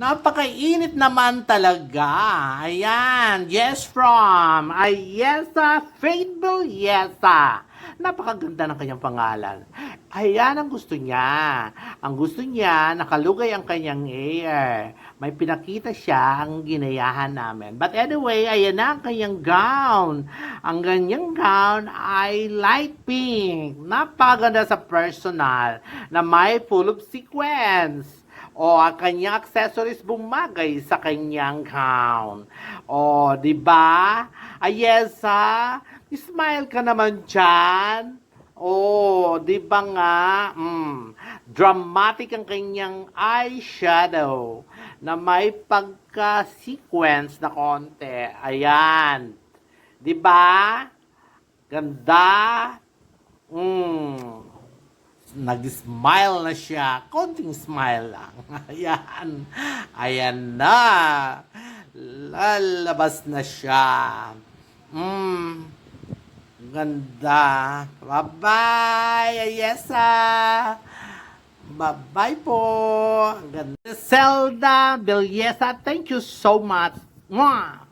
Napakainit naman talaga. Ayan. Yes from Ayesa Faithful Yesa. Napakaganda ng kanyang pangalan. Ayan ang gusto niya. Ang gusto niya, nakalugay ang kanyang air. May pinakita siya ang ginayahan namin. But anyway, ayan na ang kanyang gown. Ang ganyang gown ay light pink. Napakaganda sa personal na may full of sequins. O ang kanyang accessories bumagay sa kanyang gown. O, di ba? Ayesa, smile ka naman dyan. O, di ba nga? Dramatic ang kanyang eyeshadow na may pagka-sequence na konti. Ayan. Di ba? Ganda. Nag-smile na siya. Konting smile lang. Ayan. Ayan na. Lalabas na siya. Ganda. Bye-bye, Ayesa. Bye-bye po. Ganda. Zelda Bilyesa, thank you so much. Mwah!